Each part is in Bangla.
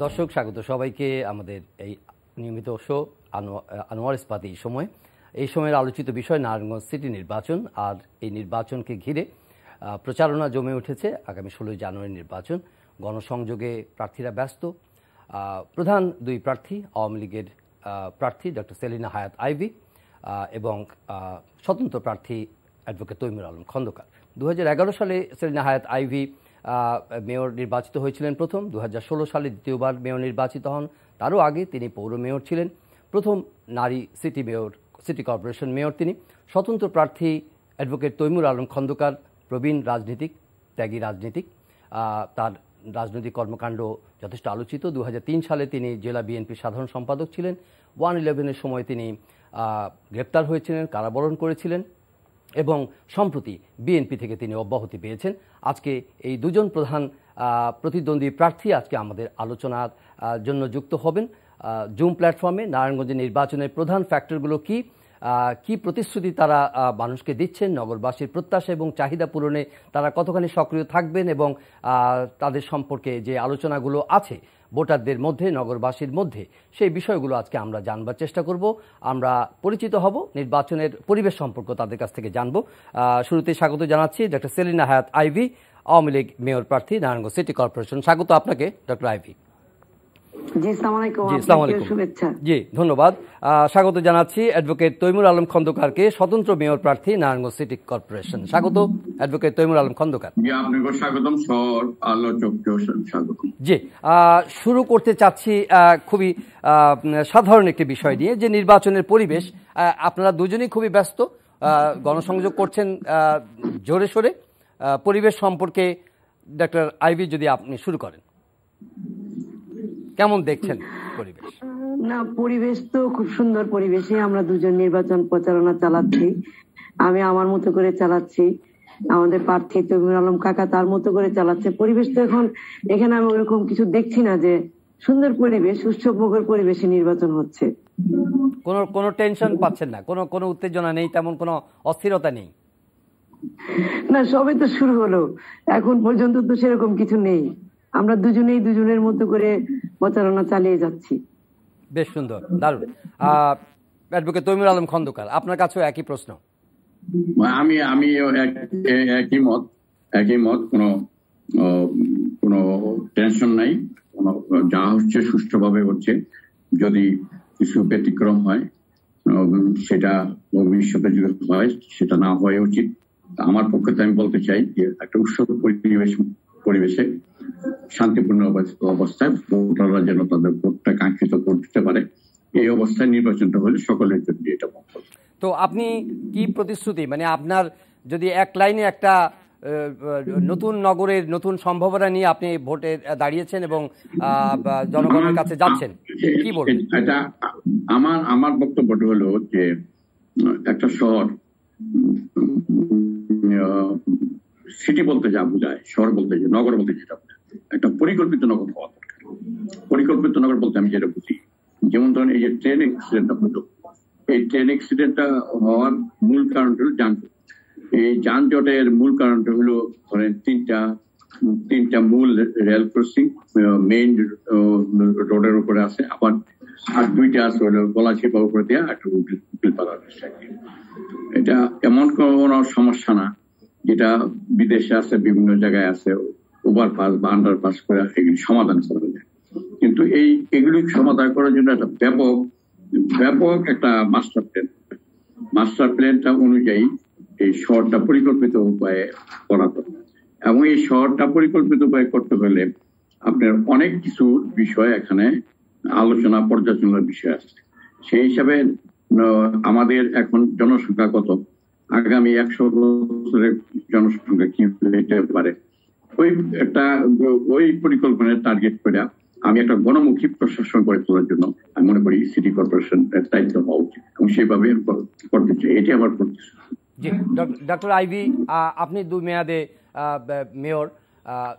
দর্শক স্বাগত সবাইকে আমাদের এই নিয়মিত শো আনোয়ার ইস্পাত এই সময়ের আলোচিত বিষয় নারায়ণগঞ্জ সিটি নির্বাচন। আর এই নির্বাচনকে ঘিরে প্রচারণা জমে উঠেছে। আগামী 16 জানুয়ারি নির্বাচন, গণসংযোগে প্রার্থীরা ব্যস্ত। প্রধান দুই প্রার্থী আওয়ামী লীগের প্রার্থী ডক্টর সেলিনা হায়াত আইভী এবং স্বতন্ত্র প্রার্থী অ্যাডভোকেট তৈমুর আলম খন্দকার। 2011 সালে সেলিনা হায়াত আইভী মেয়র নির্বাচিত হয়েছিলেন প্রথম। 2016 সালে দ্বিতীয়বার মেয়র নির্বাচিত হন। তারও আগে তিনি পৌর মেয়র ছিলেন, প্রথম নারী সিটি কর্পোরেশন মেয়র তিনি। স্বতন্ত্র প্রার্থী অ্যাডভোকেট তৈমুর আলম খন্দকার প্রবীণ রাজনীতিক, ত্যাগী রাজনীতিক। তার রাজনৈতিক কর্মকাণ্ড যথেষ্ট আলোচিত। 2003 সালে তিনি জেলা বিএনপির সাধারণ সম্পাদক ছিলেন। 1/11-এর সময় তিনি গ্রেপ্তার হয়েছিলেন, কারাবরণ করেছিলেন এবং সম্প্রতি বিএনপি থেকে তিনি অব্যাহতি পেয়েছেন। আজকে এই দুজন প্রধান প্রতিদ্বন্দ্বী প্রার্থী আজকে আমাদের আলোচনার জন্য যুক্ত হবেন জুম প্ল্যাটফর্মে। নারায়ণগঞ্জের নির্বাচনের প্রধান ফ্যাক্টরগুলো কি প্রতিশ্রুতি তারা মানুষকে দিচ্ছেন, নগরবাসীর প্রত্যাশা এবং চাহিদা পূরণে তারা কতখানি সক্রিয় থাকবেন এবং তাদের সম্পর্কে যে আলোচনাগুলো আছে ভোটারদের মধ্যে, নগরবাসীর মধ্যে, সেই বিষয়গুলো আজকে আমরা জানবার চেষ্টা করব। আমরা পরিচিত হব, নির্বাচনের পরিবেশ সম্পর্ক তাদের কাছ থেকে জানব। শুরুতে স্বাগত জানাচ্ছি ডক্টর সেলিনা হায়াত আইভী, আওয়ামী লীগ মেয়র প্রার্থী, নারায়ণগঞ্জ সিটি কর্পোরেশন। স্বাগত আপনাকে ডক্টর আইভী। জি ধন্যবাদ। স্বাগত জানাচ্ছি অ্যাডভোকেট তৈমুর আলম খন্দকারকে, স্বতন্ত্র মেয়র প্রার্থী, নারায়ণগঞ্জ সিটি কর্পোরেশন। স্বাগত অ্যাডভোকেট তৈমুর আলম খন্দকার। জি, শুরু করতে চাচ্ছি খুবই সাধারণ একটি বিষয় নিয়ে, যে নির্বাচনের পরিবেশ। আপনারা দুজনেই খুবই ব্যস্ত, গণসংযোগ করছেন জোরে সোরে। পরিবেশ সম্পর্কে ডক্টর আইভী যদি আপনি শুরু করেন, কেমন দেখছেন পরিবেশ? না, পরিবেশ তো খুব সুন্দর পরিবেশে আমরা দুজন নির্বাচন প্রচারণা চালাচ্ছি। আমি আমার মতো করে চালাচ্ছি, আমাদের প্রার্থী তৈমুর আলম কাকা তার মতো করে চালাচ্ছে। পরিবেশ তো এখন এখানে আমি ওরকম কিছু দেখছি না, যে সুন্দর পরিবেশ, উৎসবমুখর পরিবেশে নির্বাচন হচ্ছে। কোনো টেনশন পাচ্ছেন না? কোনো উত্তেজনা নেই, তেমন কোনো অস্থিরতা নেই? না, সবে তো শুরু হলো, এখন পর্যন্ত তো সেরকম কিছু নেই। আমরা দুজনেই দুজনের মতো করে প্রচারণা চালিয়ে যাচ্ছি। বেশ সুন্দর, দারুণ। অ্যাডভোকেট তৈমুর আলম খন্দকার, আপনার কাছেও একই প্রশ্ন। আমি একই মত। কোনো টেনশন নাই, যা হচ্ছে সুষ্ঠুভাবে হচ্ছে। যদি কিছু ব্যতিক্রম হয় সেটা ভবিষ্যতে যদি হয়, সেটা না হওয়া উচিত। আমার পক্ষে আমি বলতে চাই যে একটা উৎসব পরিবেশে শান্তিপূর্ণ অবস্থায় ভোটাররা যেন তাদের ভোটটা কাঙ্ক্ষিত ভোট দিতে পারে, এই অবস্থায় নির্বাচনটা হলে সকলের জন্য এটা মঙ্গল। তো আপনি কি প্রতিশ্রুতি, মানে আপনার যদি এক লাইনে একটা নতুন নগরের নতুন সম্ভাবনা নিয়ে আপনি ভোটে দাঁড়িয়েছেন এবং জনগণের কাছে যাচ্ছেন, কি বলবেন? এটা আমার বক্তব্যটা হলো যে একটা শহর, সিটি বলতে যা বোঝায়, শহর বলতে নগর বলতে যেটা বোঝায়, একটা পরিকল্পিত নগর হওয়া দরকার। পরিকল্পিত নগর বলতে আমি যেটা বুঝি, যেমন ধরেন এই যে ট্রেন অ্যাক্সিডেন্টটা হলো, এই ট্রেন অ্যাক্সিডেন্টটা হওয়ার মূল কারণটা হলো যানজট। এই যানজটের মূল কারণটা হলো ধরেন তিনটা মূল রেল ক্রসিং মেইন রোডের উপরে আছে, আবার আর দুইটা আছে হলো গলাচিপা উপরে দেওয়া একটা উকিলপাড়ার সাইডে। এটা এমন কোন সমস্যা না যেটা বিদেশে আছে, বিভিন্ন জায়গায় আছে, ওভারপাস বা আন্ডারপাস করে এগুলি সমাধান করা যায়। কিন্তু এগুলি সমাধান করার জন্য একটা ব্যাপক একটা মাস্টার প্ল্যানটা অনুযায়ী এই শহরটা পরিকল্পিত উপায়ে করা দরকার। এবং এই শহরটা পরিকল্পিত উপায়ে করতে হলে আপনার অনেক কিছু বিষয় এখানে আলোচনা পর্যালোচনার বিষয় আছে। সেই হিসাবে আমাদের এখন জনসংখ্যা কত, আগামী 100 বছরের জনসংখ্যা কি হতে পারে, ওই পরিকল্পনার টার্গেট করে আমি একটা গণমুখী প্রশাসন করে তোলার জন্য আমি মনে করি সিটি কর্পোরেশনের দায়িত্ব হওয়া উচিত এবং সেভাবে করতে চাই। এটি আমার প্রতিশ্রুতি। জি, ডক্টর আইভী, আপনি 2 মেয়াদে মেয়র,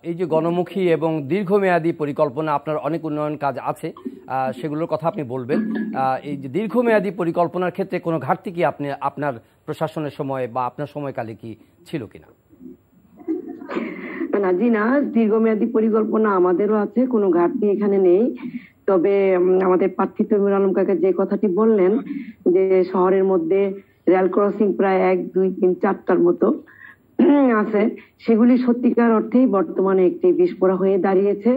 এই যে গণমুখী এবং দীর্ঘমেয়াদী পরিকল্পনা, আপনার অনেক উন্নয়ন কাজ আছে, সেগুলোর কথা আপনি বলবেন। এই যে দীর্ঘমেয়াদী পরিকল্পনার ক্ষেত্রে কোনো ঘাটতি কি আপনার প্রশাসনের সময় বা আপনার সময়কালে কি ছিল কিনা? না, জি না, দীর্ঘমেয়াদী পরিকল্পনা আমাদেরও আছে, কোনো ঘাটতি এখানে নেই। তবে আমাদের প্রার্থী তমিমুল আলম কাকা যে কথাটি বললেন যে শহরের মধ্যে রেল ক্রসিং প্রায় 1, 2, 3, 4টার মতো আছে, সেগুলি সত্যিকার অর্থেই বর্তমানে একটি বিস্ফোরা হয়ে দাঁড়িয়েছে।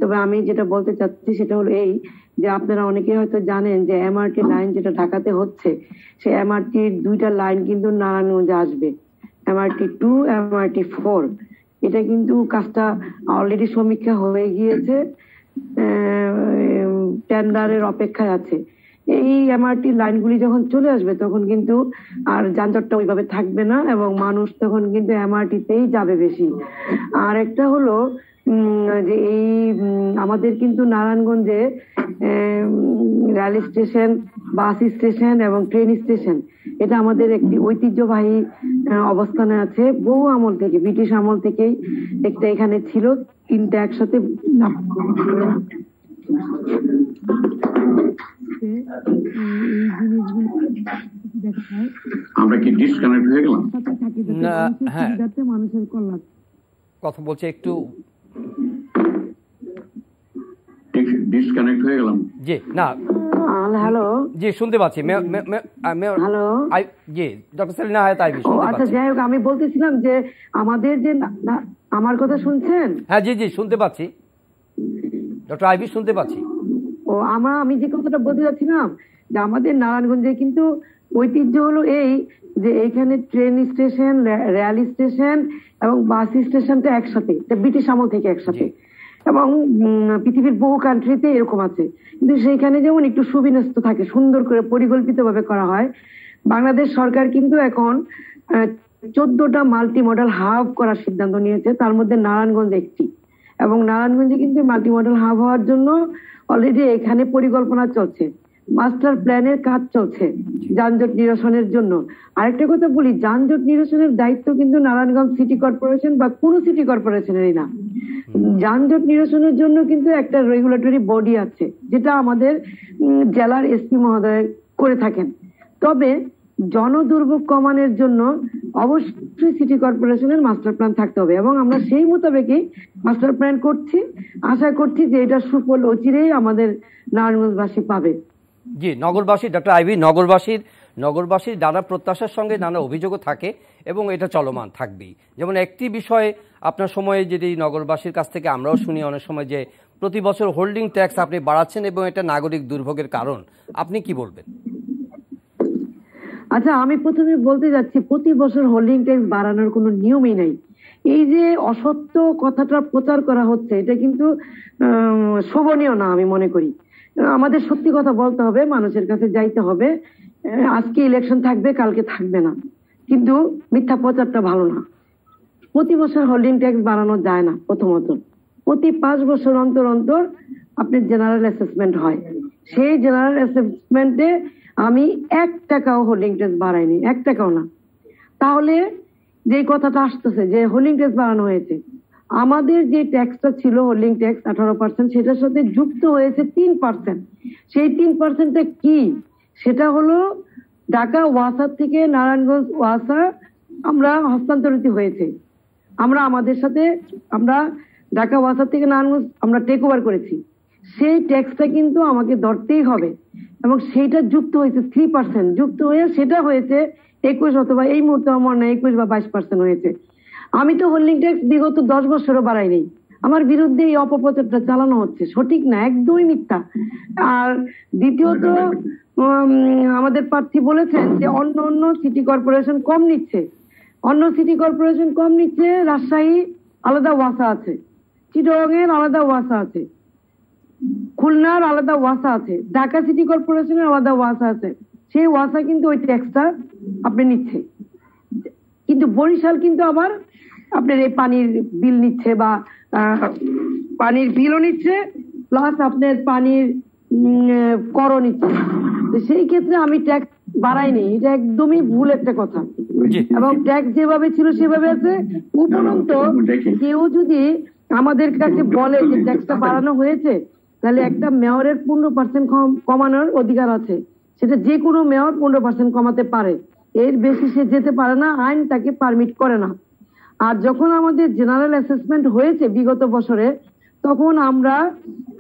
তবে আমি যেটা বলতে চাচ্ছি সেটা হলো এই যে আপনারা অনেকে হয়তো জানেন যে এমআরটি লাইন যেটা ঢাকাতে হচ্ছে, সেই এমআরটির 2টা লাইন কিন্তু নারায়ণগঞ্জে আসবে, এমআরটি 2, এমআরটি 4। এটা কিন্তু কাজটা অলরেডি সমীক্ষা হয়ে গিয়েছে, টেন্ডারের অপেক্ষায় আছে। এই এমআরটি লাইনগুলি যখন চলে আসবে তখন কিন্তু আর যানজটটা ওইভাবে থাকবে না এবং মানুষ তখন কিন্তু এমআরটিতেই যাবে বেশি। আর একটা হলো যে এই আমাদের কিন্তু নারায়ণগঞ্জে রেল স্টেশন, বাস স্টেশন এবং ট্রেন স্টেশন, এটা আমাদের একটি ঐতিহ্যবাহী অবস্থানে আছে। বহু আমল থেকে, ব্রিটিশ আমল থেকেই একটা এখানে ছিল, 3টা একসাথে আমরা কি ডিসকানেক্ট হয়ে গেলাম? হ্যাঁ, মানুষের কল্যাণ কথা বলছে একটু ডিসকানেক্ট হয়ে গেলাম। জি না, হ্যালো, জি শুনতে পাচ্ছি। হ্যালো, জি ডক্টর সেলিনা হায়াত আইভী শুনতে আচ্ছা পাচ্ছি। যাই হোক, আমি বলতেছিলাম যে আমাদের যে আমার কথা শুনছেন? হ্যাঁ জি জি শুনতে পাচ্ছি, ডক্টর আইভী শুনতে পাচ্ছি। আমি যে কথাটা বলতে যাচ্ছিলাম যে আমাদের নারায়ণগঞ্জে কিন্তু ঐতিহ্য হলো এই যে এইখানে ট্রেন স্টেশন, রেল স্টেশন এবং বাস স্টেশনটা একসাথে, ব্রিটিশ আমল থেকে একসাথে, এবং পৃথিবীর বহু কান্ট্রিতে এরকম আছে। কিন্তু সেইখানে যেমন একটু সুবিন্যস্ত থাকে, সুন্দর করে পরিকল্পিত ভাবে করা হয়। বাংলাদেশ সরকার কিন্তু এখন 14টা মাল্টি মডেল হাব করার সিদ্ধান্ত নিয়েছে, তার মধ্যে নারায়ণগঞ্জ একটি। এবং নারায়ণগঞ্জে কিন্তু মাল্টি মডেল হাব হওয়ার জন্য অলরেডি এখানে পরিকল্পনা চলছে, মাস্টার প্ল্যানের কাজ চলছে যানজট নিরসনের জন্য। আরেকটা কথা বলি, যানজট নিরসনের দায়িত্ব কিন্তু নারায়ণগঞ্জ সিটি কর্পোরেশন বা কোনো সিটি কর্পোরেশনেরই না। যানজট নিরসনের জন্য কিন্তু একটা রেগুলেটরি বডি আছে, যেটা আমাদের জেলার এসপি মহোদয় করে থাকেন। তবে জনদুর্ভোগ কমানোর জন্য অবশ্যই সিটি কর্পোরেশনের মাস্টার প্ল্যান থাকতে হবে এবং আমরা সেই মোতাবেকই মাস্টার প্ল্যান করছি। আশা করছি যে এটা সুফল অচিরেই আমাদের নারায়ণগঞ্জবাসী পাবে। জি, নগরবাসী, ডক্টর আইভী, নগরবাসীর নানা প্রত্যাশার সঙ্গে নানা অভিযোগও থাকে এবং এটা চলমান থাকবেই। যেমন একটি বিষয়ে আপনার সময়ে যদি নগরবাসীর কাছ থেকে আমরাও শুনি অনেক সময় যে প্রতি বছর হোল্ডিং ট্যাক্স আপনি বাড়াচ্ছেন এবং এটা নাগরিক দুর্ভোগের কারণ, আপনি কি বলবেন? আচ্ছা, আমি প্রথমে বলতে যাচ্ছি, প্রতি বছর হোল্ডিং ট্যাক্স বাড়ানোর কোনো নিয়মই নাই। এই যে অসত্য কথাটা প্রচার করা হচ্ছে, এটা কিন্তু শোভনীয় না আমি মনে করি। আমাদের সত্যি কথা বলতে হবে, মানুষের কাছে যাইতে হবে। আজকে ইলেকশন থাকবে, কালকে থাকবে না, কিন্তু মিথ্যা প্রচারটা ভালো না। প্রতি বছর হোল্ডিং ট্যাক্স বাড়ানো যায় না। প্রথমত, প্রতি 5 বছর অন্তর অন্তর আপনার জেনারেল অ্যাসেসমেন্ট হয়, সেই জেনারেল অ্যাসেসমেন্টে আমি 1 টাকাও হোল্ডিং ট্যাক্স বাড়াইনি, 1 টাকাও না। তাহলে যে কথাটা আসতেছে যে হোল্ডিং ট্যাক্স বাড়ানো হয়েছে, আমাদের যে ট্যাক্সটা ছিল হোল্ডিং ট্যাক্স 18%, সেটার সাথে যুক্ত হয়েছে 3%। সেই 3%টা কি? সেটা হলো ঢাকা ওয়াসা থেকে নারায়ণগঞ্জ ওয়াসা আমরা হস্তান্তরিত হয়েছে। আমরা ঢাকা ওয়াসা থেকে নারায়ণগঞ্জ আমরা টেক ওভার করেছি, সেই ট্যাক্সটা কিন্তু আমাকে ধরতেই হবে এবং সেইটা যুক্ত হয়েছে 3%, যুক্ত হয়ে সেটা হয়েছে 21 অথবা এই মুহূর্তে আমার না 21 বা 22% হয়েছে। আমি তো হোল্ডিং ট্যাক্স বিগত 10 বছরও বাড়াইনি। আমার বিরুদ্ধে এই অপপ্রচারটা চালানো হচ্ছে, সঠিক না, একদমই মিথ্যা। আর দ্বিতীয়ত, আমাদের প্রার্থী বলেছেন যে অন্য সিটি কর্পোরেশন কম নিচ্ছে। অন্য সিটি কর্পোরেশন কম নিচ্ছে, রাজশাহী আলাদা ওয়াসা আছে, চিটাগংয়ের আলাদা ওয়াসা আছে, খুলনার আলাদা ওয়াসা আছে, ঢাকা সিটি কর্পোরেশনের আলাদা ওয়াসা আছে। সেই ওয়াসা কিন্তু ওই ট্যাক্সটা আপনি নিচ্ছে, কিন্তু বরিশাল কিন্তু আবার আপনার এই পানির বিল নিচ্ছে, বা পানির বিলও নিচ্ছে, প্লাস আপনার পানির করও নিচ্ছে। সেই ক্ষেত্রে আমি ট্যাক্স বাড়াইনি, এটা একদমই ভুল একটা কথা। এবং ট্যাক্স যেভাবে ছিল সেভাবে আছে। উপরন্তু কেউ যদি আমাদের কাছে বলে যে ট্যাক্সটা বাড়ানো হয়েছে, তাহলে একটা মেয়রের 15% কমানোর অধিকার আছে। সেটা যে কোনো মেয়র 15% কমাতে পারে, এর বেশি সে যেতে পারে না, আইন তাকে পারমিট করে না। আর যখন আমাদের জেনারেল অ্যাসেসমেন্ট হয়েছে বিগত বছরে, তখন আমরা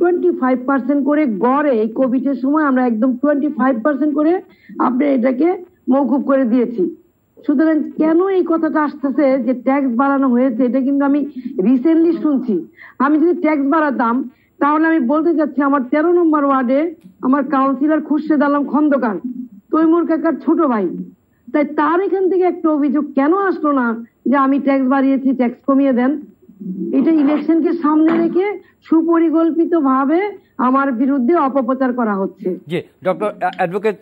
25% করে গড়ে এই কোভিড এর সময় আমরা একদম 25% করে আপনি এটাকে মওকুফ করে দিয়েছি। সুতরাং কেন এই কথাটা আসতেছে যে ট্যাক্স বাড়ানো হয়েছে, এটা কিন্তু আমি রিসেন্টলি শুনছি। আমি যদি ট্যাক্স বাড়াতাম তাহলে আমি বলতে চাচ্ছি আমার 13 নম্বর ওয়ার্ডে আমার কাউন্সিলর খুরশেদ আলম খন্দকার, তৈমুর কাকার ছোট ভাই, তাই তার এখান থেকে একটা অভিযোগ কেন আসলো না যে আমি ট্যাক্স বাড়িয়েছি, ট্যাক্স কমিয়ে দেন? এটা ইলেকশনকে সামনে রেখে সুপরিকল্পিত ভাবে আমার বিরুদ্ধে অপপ্রচার করা হচ্ছে। জি, ডক্টর অ্যাডভোকেট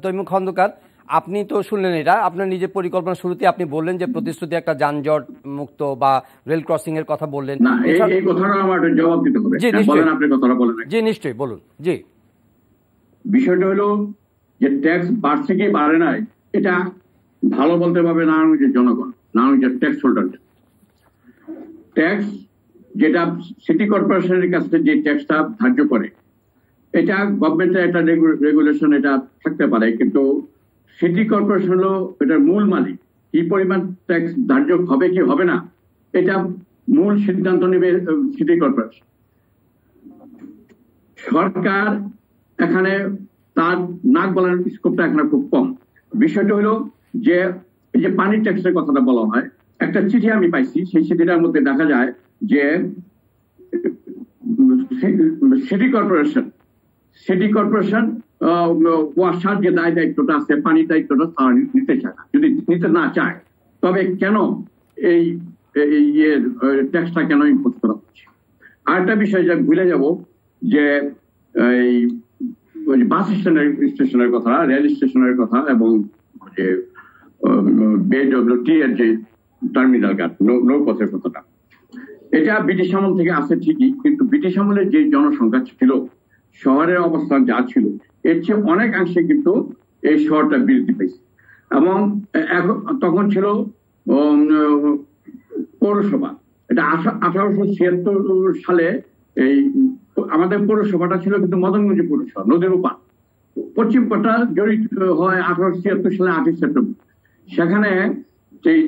তৈমুর খন্দকার, আপনি তো শুনলেন এটা, আপনার নিজের পরিকল্পনা শুরুতে আপনি বললেন যে প্রতিশ্রুতি একটা যানজট মুক্ত বা রেল ক্রসিং এর কথা বললেন। না, এই কথাটা আমার জবাব দিতে হবে। বলেন, আপনি কথাটা বলেন। জি নিশ্চয়ই বলুন। জি, বিষয়টা হলো যে ট্যাক্স বাড়ছে কি বাড়ে নাই, এটা ভালো বলতে পারবে নারায়ণগঞ্জের জনগণ, নারায়ণগঞ্জের ট্যাক্স হোল্ডার। ট্যাক্স যেটা সিটি কর্পোরেশনের কাছে যে ট্যাক্সটা ধার্য করে, এটা গভর্নমেন্টের একটা রেগুলেশন এটা থাকতে পারে, কিন্তু সিটি কর্পোরেশন হলো এটার মূল মালিক। কি পরিমাণ ট্যাক্স ধার্য হবে কি হবে না, এটা মূল সিদ্ধান্ত নেবে সিটি কর্পোরেশন। সরকার এখানে তার নাক গলার স্কোপটা এখানে খুব কম। বিষয়টা হলো যে এই যে পানির ট্যাক্সের কথাটা বলা হয়, একটা চিঠি আমি পাইছি, সেই চিঠিটার মধ্যে দেখা যায় যে সিটি কর্পোরেশন ওয়াসার যে দায় দায়িত্বটা আছে, পানির দায়িত্বটা তারা নিতে চায় না। যদি নিতে না চায় তবে কেন এই ট্যাক্সটা কেন ইম্পোজ করা হচ্ছে? আরেকটা বিষয় যা ভুলে যাব, যে এই বাস স্টেশনের কথা, রেল স্টেশনের কথা, এবং যে BWT এর যে টার্মিনাল ঘাট, নৌপথের কথাটা, এটা ব্রিটিশ আমল থেকে আসে ঠিকই, কিন্তু ব্রিটিশ আমলের যে জনসংখ্যা ছিল, শহরের অবস্থান যা ছিল, এর চেয়ে অনেকাংশে কিন্তু এই শহরটা বৃদ্ধি পেয়েছে। এবং তখন ছিল পৌরসভা। এটা 1876 সালে এই আমাদের পৌরসভাটা ছিল কিন্তু মদনগঞ্জ পৌরসভা, নদীর ওপার। পশ্চিম পাট্টা জড়িত হয় 1876 সালে 8 সেপ্টেম্বর। সেখানে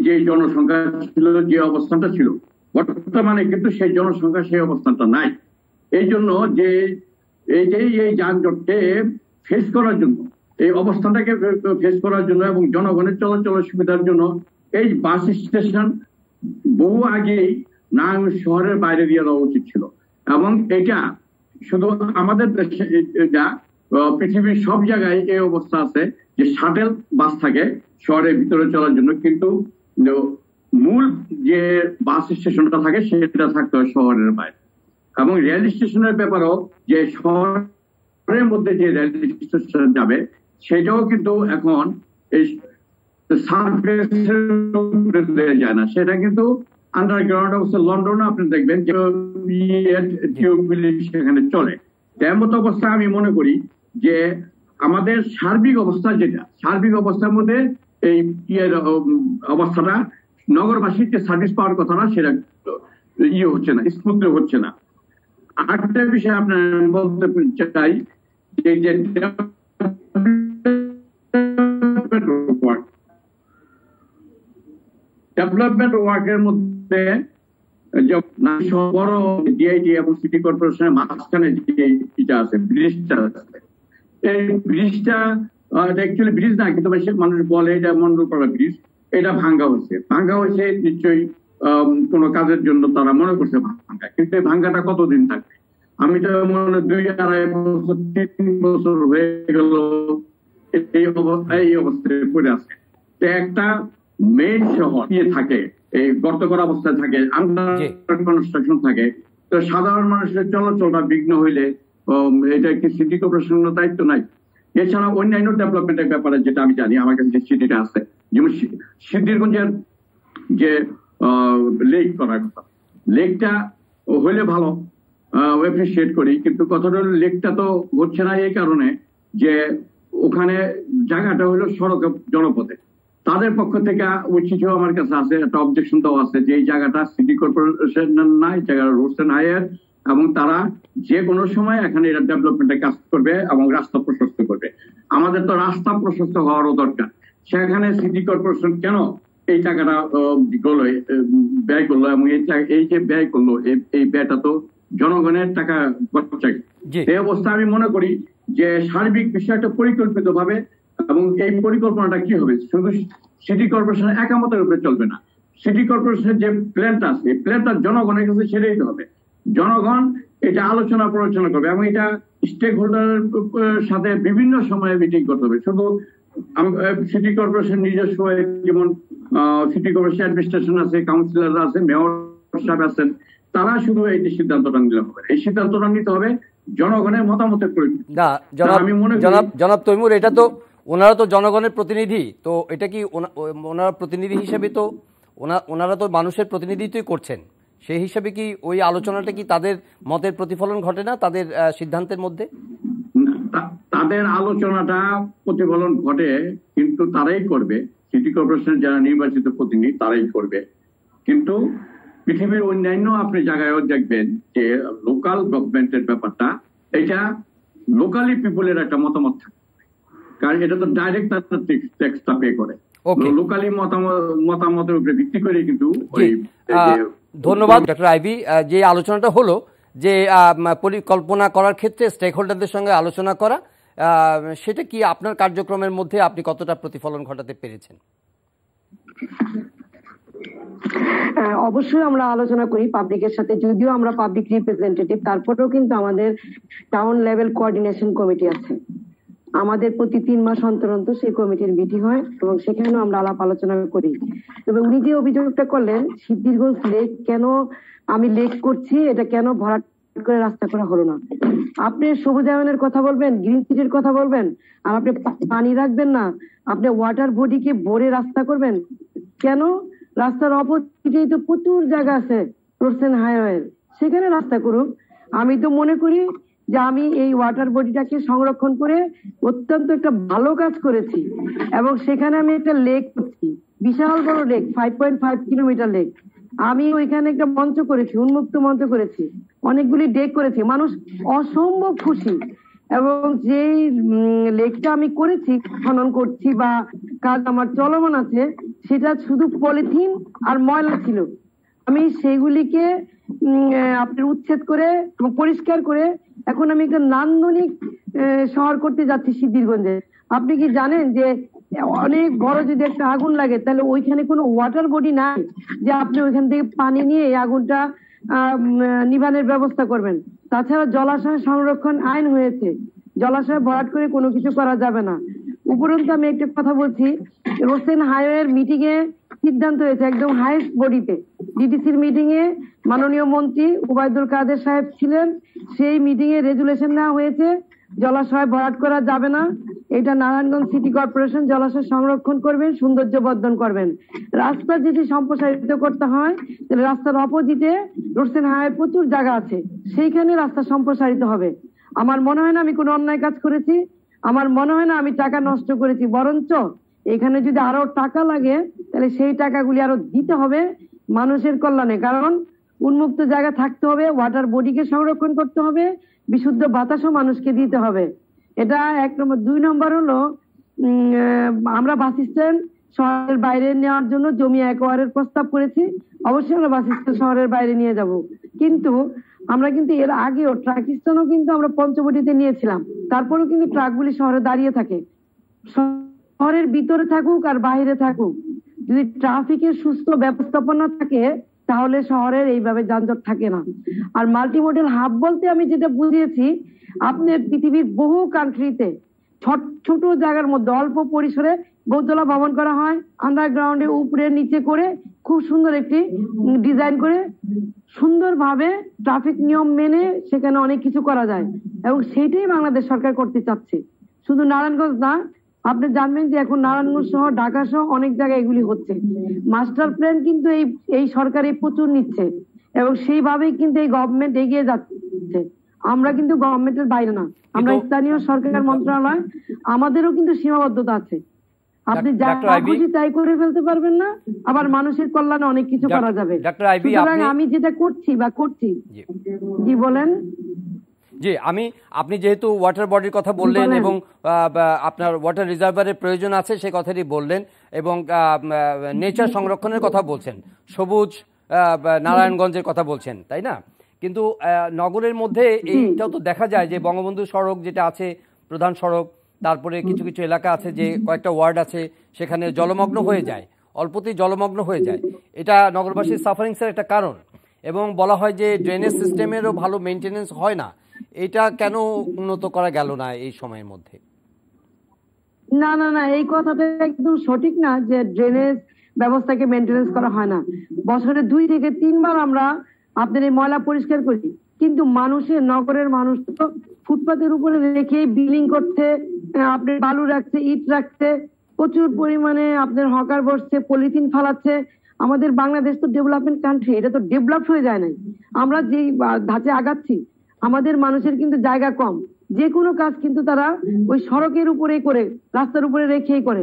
যে জনসংখ্যা ছিল, যে অবস্থানটা ছিল, বর্তমানে কিন্তু সেই জনসংখ্যা সেই অবস্থানটা নাই। এই জন্য যে এই যানজটকে ফেস করার জন্য, এই অবস্থানটাকে ফেস করার জন্য এবং জনগণের চলাচলের সুবিধার জন্য এই বাস স্টেশন বহু আগেই নারায়ণগঞ্জ শহরের বাইরে দিয়ে দেওয়া উচিত ছিল। এবং এটা শুধু আমাদের দেশে, পৃথিবীর সব জায়গায় এই অবস্থা আছে যে শাটেল বাস থাকে শহরের ভিতরে চলার জন্য, কিন্তু মূল যে বাস স্টেশনটা থাকে সেটা থাকতে হয় শহরের বাইরে। এবং রেল স্টেশনের ব্যাপারেও যে শহরের মধ্যে যে রেল স্টেশন যাবে, সেটাও কিন্তু এখন এই সার্ভিসের যায় না, সেটা কিন্তু আন্ডারগ্রাউন্ড অবস্থা। লন্ডনে আপনি দেখবেন যে সেখানে চলে। তেমন অবস্থা আমি মনে করি যে আমাদের সার্বিক অবস্থা, যেটা সার্বিক অবস্থার মধ্যে এই অবস্থাটা নগরবাসীর যে সার্ভিস পাওয়ার কথা না, সেটা হচ্ছে না, স্মুথলি হচ্ছে না। আরেকটা বিষয় আপনার বলতে চাই, যে ডেভেলপমেন্ট ওয়ার্কের মধ্যে বড় ডিআইটি এবং সিটি কর্পোরেশনের মাঝখানে যেটা আছে, ব্রিজটা আছে, এই ব্রিজটা অ্যাকচুয়ালি ব্রিজ না, কিন্তু মানুষ বলে এটা মন্ডলপাড়া ব্রিজ। এটা ভাঙ্গা হয়েছে নিশ্চয়ই কোনো কাজের জন্য তারা মনে করছে ভাঙ্গা, কিন্তু এই ভাঙ্গাটা কতদিন থাকবে? আমি তো মনে 2-2.5 বছর 3 বছর হয়ে গেল এই অবস্থায় পড়ে আছে। তো একটা মেইন শহর থাকে, এই গর্ত করা অবস্থায় থাকে, আন্ডার কনস্ট্রাকশন থাকে, তো সাধারণ মানুষের চলাচলটা বিঘ্ন হইলে এটা কি সিটি কর্পোরেশনের দায়িত্ব নাই? এছাড়া অন্যান্য ডেভেলপমেন্টের ব্যাপারে যেটা আমি জানি, আমার কাছে যে সিটিটা আছে, যেমন সিদ্ধিরগঞ্জের যে লেক করার কথা, লেকটা হইলে ভালো, অ্যাপ্রিসিয়েট করি, কিন্তু কথাটা হলো লেকটা তো হচ্ছে না এই কারণে যে ওখানে জায়গাটা হলো সড়ক জনপথে। তাদের পক্ষ থেকে ওই চিঠি আমার কাছে আছে, একটা অবজেকশন দেওয়া আছে যে এই জায়গাটা সিটি কর্পোরেশনের নাই, জায়গাটা রোডস এন্ড হাইওয়ে, এবং তারা যে কোনো সময় এখানে এটা ডেভেলপমেন্টের কাজ করবে এবং রাস্তা প্রশস্ত করবে। আমাদের তো রাস্তা প্রশস্ত হওয়ারও দরকার, সেখানে সিটি কর্পোরেশন কেন এই টাকাটা ব্যয় করলো, এবং এই যে ব্যয় করলো এই ব্যয়টা তো জনগণের টাকা খরচা। এই অবস্থা আমি মনে করি যে সার্বিক বিষয়টা পরিকল্পিত ভাবে, এবং এই পরিকল্পনাটা কি হবে, শুধু সিটি কর্পোরেশনের একামতের উপরে চলবে না। সিটি কর্পোরেশনের যে প্ল্যানটা আছে, এই প্ল্যানটা জনগণের কাছে ছেড়ে দিতে হবে। জনগণ এটা আলোচনা করবে, এবং এটা স্টেক হোল্ডারের সাথে বিভিন্ন সময়ে মিটিং করতে হবে। শুধু সিটি কর্পোরেশন নিজস্ব, যেমন সিটি কর্পোরেশন অ্যাডমিনিস্ট্রেশন আছে, কাউন্সিলররা আছে, মেয়র সাহেব আছেন, তারা শুধু এই সিদ্ধান্তটা নিলে হবে। এই সিদ্ধান্তটা নিতে হবে জনগণের মতামতের পরিপ্রেক্ষিতে। আমি মনে করি জনাব তৈমুর, এটা তো ওনারা তো জনগণের প্রতিনিধি, তো এটা কি ওনারা প্রতিনিধি হিসেবে তো ওনারা তো মানুষের প্রতিনিধিত্বই করছেন, সেই হিসাবে কি ওই আলোচনাটা কি তাদের মতের প্রতিফলন ঘটে না তাদের সিদ্ধান্তের মধ্যে? তাদের আলোচনাটা প্রতিফলন ঘটে, কিন্তু তারাই করবে, সিটি কর্পোরেশনের যারা নির্বাচিত প্রতিনিধি তারাই করবে। কিন্তু পৃথিবীর অন্যান্য আপনি জায়গায়ও দেখবেন যে লোকাল গভর্নমেন্টের ব্যাপারটা, এটা লোকালি পিপলের একটা মতামত থাকে, কারণ এটা তো ডাইরেক্ট তারা ট্যাক্সটা পে করে, লোকালি মতামতের উপরে ভিত্তি করে। কিন্তু ধন্যবাদ ডক্টর আইভি। যে আলোচনাটা হলো যে পরিকল্পনা করার ক্ষেত্রে স্টেক হোল্ডারদের সঙ্গে আলোচনা করা, সেটা কি আপনার কার্যক্রমের মধ্যে আপনি কতটা প্রতিফলন ঘটাতে পেরেছেন? অবশ্যই আমরা আলোচনা করি পাবলিকের সাথে, যদিও আমরা পাবলিক রিপ্রেজেন্টেটিভ, তারপরেও কিন্তু আমাদের টাউন লেভেল কোঅর্ডিনেশন কমিটি আছে। আমাদের প্রতি 3 মাস অন্তর অন্তর সেই কমিটির মিটিং হয়, এবং সেখানেও আমরা আলাপ আলোচনা করি। তবে উনি যে অভিযোগটা করলেন সিদ্ধিরগঞ্জ লেক কেন আমি লেক করছি, এটা কেন ভরাট করে রাস্তা করা হলো না, আপনি সবুজায়নের কথা বলবেন, গ্রিন সিটির কথা বলবেন, আর আপনি পানি রাখবেন না, আপনি ওয়াটার বডিকে ভরে রাস্তা করবেন কেন? রাস্তার অপোজিটেই তো প্রচুর জায়গা আছে রোডসেন হাইওয়ে, সেখানে রাস্তা করুক। আমি তো মনে করি যে আমি এই ওয়াটার বডিটাকে সংরক্ষণ করে অত্যন্ত একটা ভালো কাজ করেছি, এবং সেখানে আমি একটা লেক করছি, বিশাল বড় লেক, 5.5 কিলোমিটার লেক। আমি ওইখানে একটা মঞ্চ করেছি, উন্মুক্ত মঞ্চ করেছি, অনেকগুলি ডেক করেছি, মানুষ অসম্ভব খুশি। এবং যেই লেকটা আমি করেছি, খনন করছি বা কাজ আমার চলমান আছে, সেটা শুধু পলিথিন আর ময়লা ছিল। আমি সেগুলিকে আপনার উচ্ছেদ করে এবং পরিষ্কার করে এখন আমি একটা নান্দনিক শহর করতে যাচ্ছি সিদ্ধিরগঞ্জে। আপনি কি জানেন যে অনেক বড় যদি একটা আগুন লাগে, তাহলে ওইখানে কোনো ওয়াটার বডি নাই যে আপনি ওইখান থেকে পানি নিয়ে এই আগুনটা নিভানোর ব্যবস্থা করবেন। তাছাড়া জলাশয় সংরক্ষণ আইন হয়েছে, জলাশয় ভরাট করে কোনো কিছু করা যাবে না। উপরন্তু আমি একটা কথা বলছি, রোডসেন হাইওয়ের মিটিং এ সিদ্ধান্ত হয়েছে একদম হাইস্ট বডিতে, ডিটিসির মিটিং এ মাননীয় মন্ত্রী ওবায়দুল কাদের সাহেব ছিলেন, সেই মিটিং এ রেজুলেশন নেওয়া হয়েছে জলাশয় ভরাট করা যাবে না। এটা নারায়ণগঞ্জ সিটি কর্পোরেশন জলাশয় সংরক্ষণ করবেন, সৌন্দর্য বর্ধন করবেন। রাস্তা যদি সম্প্রসারিত করতে হয় তাহলে রাস্তার অপোজিটে রোডসেন হাইওয়ে প্রচুর জায়গা আছে, সেইখানে রাস্তা সম্প্রসারিত হবে। আমার মনে হয় না আমি কোনো অন্যায় কাজ করেছি, আমার মনে হয় না আমি টাকা নষ্ট করেছি, বরঞ্চ এখানে যদি আরো টাকা লাগে তাহলে সেই টাকাগুলি আরো দিতে হবে মানুষের কল্যাণে। কারণ উন্মুক্ত জায়গা থাকতে হবে, ওয়াটার বডিকে সংরক্ষণ করতে হবে, বিশুদ্ধ বাতাসও মানুষকে দিতে হবে। এটা 1 নম্বর। 2 নম্বর হলো আমরা বাস স্ট্যান্ড শহরের বাইরে নেওয়ার জন্য জমি অ্যাকোয়ারের প্রস্তাব করেছি। অবশ্যই আমরা বাস স্ট্যান্ড শহরের বাইরে নিয়ে যাব, কিন্তু আমরা কিন্তু এর আগেও ট্রাক স্ট্যান্ডও কিন্তু আমরা পঞ্চবটিতে নিয়েছিলাম, তারপরেও কিন্তু ট্রাকগুলি শহরে দাঁড়িয়ে থাকে। শহরের ভিতরে থাকুক আর বাইরে থাকুক, যদি ট্রাফিকের সুস্থ ব্যবস্থাপনা থাকে তাহলে শহরের এইভাবে যানজট থাকে না। আর মাল্টিমোডাল হাব বলতে আমি যেটা বুঝিয়েছি, আপনার পৃথিবীর বহু কান্ট্রিতে ছোট জায়গার মধ্যে অল্প পরিসরে বহুতলা ভবন করা হয়, আন্ডারগ্রাউন্ডে উপরে নিচে করে খুব সুন্দর একটি ডিজাইন করে সুন্দরভাবে ট্রাফিক নিয়ম মেনে সেখানে অনেক কিছু করা যায়, এবং সেটাই বাংলাদেশ সরকার করতে চাচ্ছে। শুধু নারায়ণগঞ্জ না, আপনি জানবেন যে এখন নারায়ণগঞ্জ সহ ঢাকা সহ অনেক জায়গায় এগুলি হচ্ছে। মাস্টার প্ল্যান কিন্তু এই সরকারে প্রচুর নিচ্ছে, এবং সেইভাবেই কিন্তু এই গভর্নমেন্ট এগিয়ে যাচ্ছে। আমরা কিন্তু গভর্নমেন্টের বাইরে না, আমরা স্থানীয় সরকার মন্ত্রণালয়, আমাদেরও কিন্তু সীমাবদ্ধতা আছে। আপনি যা খুশি তাই করে ফেলতে পারবেন না, আবার মানুষের কল্যাণে অনেক কিছু করা যাবে। সুতরাং আমি যেটা করছি বা করছি। জি বলেন। জি, আপনি যেহেতু ওয়াটার বডির কথা বললেন এবং আপনার ওয়াটার রিজার্ভারের প্রয়োজন আছে সেই কথাটি বললেন এবং নেচার সংরক্ষণের কথা বলছেন, সবুজ নারায়ণগঞ্জের কথা বলছেন, তাই না? কিন্তু নগরের মধ্যে এইটাও তো দেখা যায় যে বঙ্গবন্ধু সড়ক যেটা আছে প্রধান সড়ক, তারপরে কিছু কিছু এলাকা আছে যে কয়েকটা ওয়ার্ড আছে সেখানে জলমগ্ন হয়ে যায়, অল্পতেই জলমগ্ন হয়ে যায়। এটা নগরবাসীর সাফারিংসের একটা কারণ এবং বলা হয় যে ড্রেনেজ সিস্টেমেরও ভালো মেনটেনেন্স হয় না। এটা কেন উন্নত করা গেল না এই সময়ের মধ্যে? না না না, এই কথাটা একদম সঠিক না যে ড্রেনেজ ব্যবস্থাকে মেনটেনেন্স করা হয় না। বছরে 2 থেকে 3 বার আমরা আপনার এই ময়লা পরিষ্কার করি, কিন্তু নগরের মানুষ তো ফুটপাতের উপরে রেখে বিলিং করছে, আপনার বালু রাখছে, ইট রাখছে, প্রচুর পরিমাণে আপনার হকার বসছে, পলিথিন ফালাচ্ছে। আমাদের বাংলাদেশ তো ডেভেলপমেন্ট কান্ট্রি, এটা তো ডেভেলপ হয়ে যায় নাই। আমরা যে ধাঁচে আগাচ্ছি, আমাদের মানুষের কিন্তু জায়গা কম, যে কোনো কাজ কিন্তু তারা ওই সড়কের উপরেই করে, রাস্তার উপরে রেখেই করে।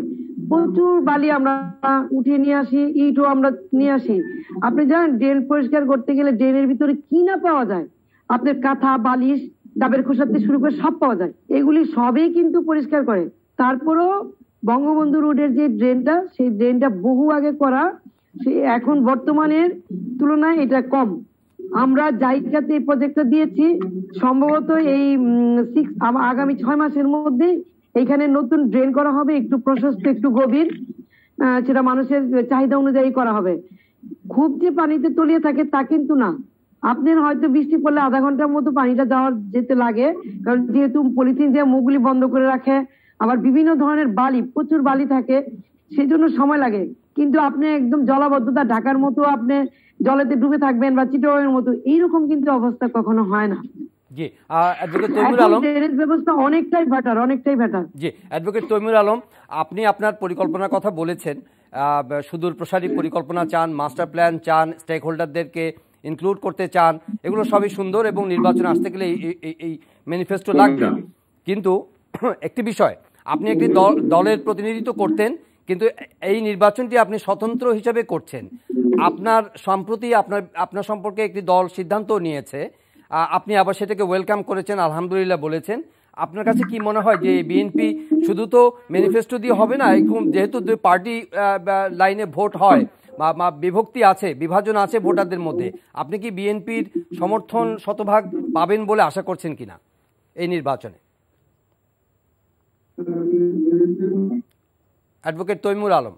প্রচুর বালি আমরা উঠিয়ে নিয়ে আসি, ইটও আমরা নিয়ে আসি। আপনি জানেন ড্রেন পরিষ্কার করতে গেলে ড্রেনের ভিতরে কি না পাওয়া যায়, আপনার কাঁথা, বালিশ, ডাবের খোসা থেকে শুরু করে সব পাওয়া যায়, এগুলি সবই কিন্তু পরিষ্কার করে। তারপরও বঙ্গবন্ধু রোডের যে ড্রেনটা, সেই ড্রেনটা বহু আগে করা, সে এখন বর্তমানের তুলনায় এটা কম। আমরা জায়গাতে এই প্রজেক্টটা দিয়েছি, সম্ভবত এই আগামী 6 মাসের মধ্যে এখানে নতুন ড্রেন করা হবে, একটু প্রশস্ত, একটু গভীর, সেটা মানুষের চাহিদা অনুযায়ী করা হবে। খুব যে পানিতে তলিয়ে থাকে তা কিন্তু না। আপনার হয়তো বৃষ্টি পড়লে আধা ঘন্টার মতো পানিটা যেতে লাগে, কারণ যেহেতু পলিথিন দিয়ে মুখগুলি বন্ধ করে রাখে, আবার বিভিন্ন ধরনের বালি, প্রচুর বালি থাকে, সেজন্য সময় লাগে। কিন্তু আপনি একদম জলাবদ্ধতা ঢাকার মতো আপনি জলেতে ডুবে থাকবেন বা চিটাগংয়ের মতো, এইরকম কিন্তু অবস্থা কখনো হয় না। জি, অ্যাডভোকেট তৈমুর আলম, ড্রেনেজ ব্যবস্থা অনেকটাই বেটার। জি, অ্যাডভোকেট তৈমুর আলম, আপনি আপনার পরিকল্পনার কথা বলেছেন, সুদূর প্রসারী পরিকল্পনা চান, মাস্টার প্ল্যান চান, স্টেক হোল্ডারদেরকে ইনক্লুড করতে চান, এগুলো সবই সুন্দর এবং নির্বাচন আসতে গেলে এই ম্যানিফেস্টো লাগবে। কিন্তু একটি বিষয়, আপনি একটি দলের প্রতিনিধিত্ব করতেন, কিন্তু এই নির্বাচনটি আপনি স্বতন্ত্র হিসেবে করছেন। আপনার সম্প্রতি আপনার সম্পর্কে একটি দল সিদ্ধান্ত নিয়েছে, আপনি আবার সেটাকে ওয়েলকাম করেছেন, আলহামদুলিল্লাহ বলেছেন। আপনার কাছে কি মনে হয় যে বিএনপি শুধু তো ম্যানিফেস্টো দিয়ে হবে না, যেহেতু দুই পার্টি লাইনে ভোট হয় বা বিভক্তি আছে, বিভাজন আছে ভোটারদের মধ্যে, আপনি কি বিএনপির সমর্থন শতভাগ পাবেন বলে আশা করছেন কিনা এই নির্বাচনে? অ্যাডভোকেট তৈমুর আলম,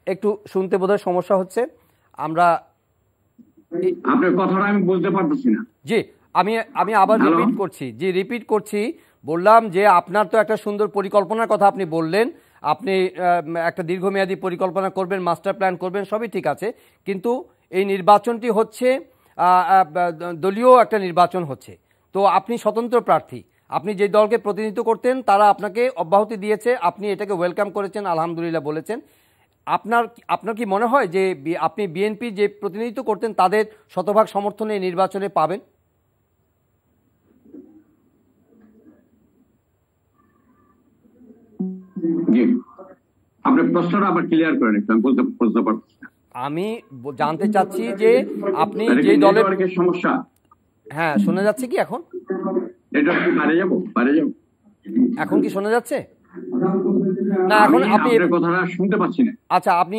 একটু শুনতে বোধহয় সমস্যা হচ্ছে, আমরা আপনার কথাটা আমি বুঝতে পারতেছি না। জি, আমি আবার রিপিট করছি, বললাম যে আপনার তো একটা সুন্দর পরিকল্পনার কথা আপনি বললেন, আপনি একটা দীর্ঘমেয়াদী পরিকল্পনা করবেন, মাস্টার প্ল্যান করবেন, সবই ঠিক আছে, কিন্তু এই নির্বাচনটি হচ্ছে দলীয় একটা নির্বাচন হচ্ছে। তো আপনি স্বতন্ত্র প্রার্থী, আপনি যে দলকে প্রতিনিধিত্ব করতেন তারা আপনাকে অব্যাহতি দিয়েছে, আপনি এটাকে ওয়েলকাম করেছেন, আলহামদুলিল্লাহ বলেছেন। আপনার কি মনে হয় যে আপনি বিএনপি যে প্রতিনিধিত্ব করতেন তাদের শতভাগ সমর্থনে নির্বাচনে পাবেন? জি, আপনি প্রশ্নটা আবার ক্লিয়ার করেন একটু, আমি বুঝতে পারছি না। আমি জানতে চাচ্ছি যে আপনি যে দলের সমস্যা, হ্যাঁ শোনা যাচ্ছে কি এখন? এটা কি বাইরে যাব? এখন কি শোনা যাচ্ছে? না, এখন আপনি কথাটা শুনতে পাচ্ছি না। আচ্ছা, আপনি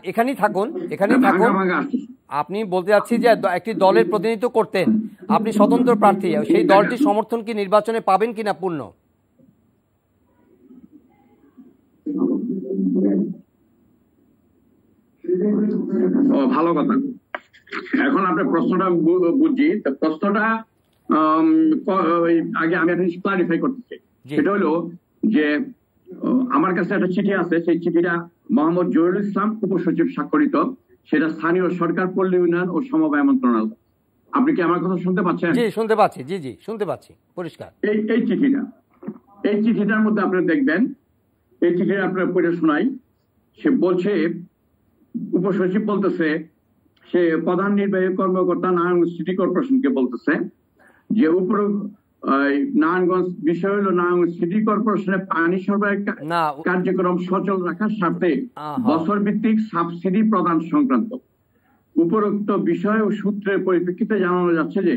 এখানেই থাকুন। আপনি বলতে যাচ্ছি যে একটি দলের প্রতিনিধিত্ব করতেন, আপনি স্বতন্ত্র প্রার্থী, সেই দলটির সমর্থন কি নির্বাচনে পাবেন কিনা পূর্ণ? ভালো কথা। এখন আপনার প্রশ্নটা বুঝছি, প্রশ্নটা আগে আমি একটা ক্লারিফাই করতে চাই। সেটা হলো যে আমার কাছে একটা চিঠি আছে, সেই চিঠিটা মোহাম্মদ জহিরুল ইসলাম উপসচিব স্বাক্ষরিত, সেটা স্থানীয় সরকার, পল্লী উন্নয়ন ও সমবায় মন্ত্রণালয়। আপনি কি আমার কথা শুনতে পাচ্ছেন? জি, শুনতে পাচ্ছি। জি, শুনতে পাচ্ছি পরিষ্কার। এই চিঠিটার মধ্যে আপনি দেখবেন, এই চিঠিটা আপনার পড়ে শোনাই। সে বলছে, উপসচিব বলতেছে, সে প্রধান নির্বাহী কর্মকর্তা নারায়ণগঞ্জ সিটি কর্পোরেশনকে বলতেছে যে নারায়ণগঞ্জ বিষয় হলো নারায়ণগঞ্জ সিটি কর্পোরেশনের পানি সরবরাহ কার্যক্রম সচল রাখার স্বার্থে বছর ভিত্তিক সাবসিডি প্রদান সংক্রান্ত উপরোক্ত বিষয় ও সূত্রের পরিপ্রেক্ষিতে জানানো যাচ্ছে যে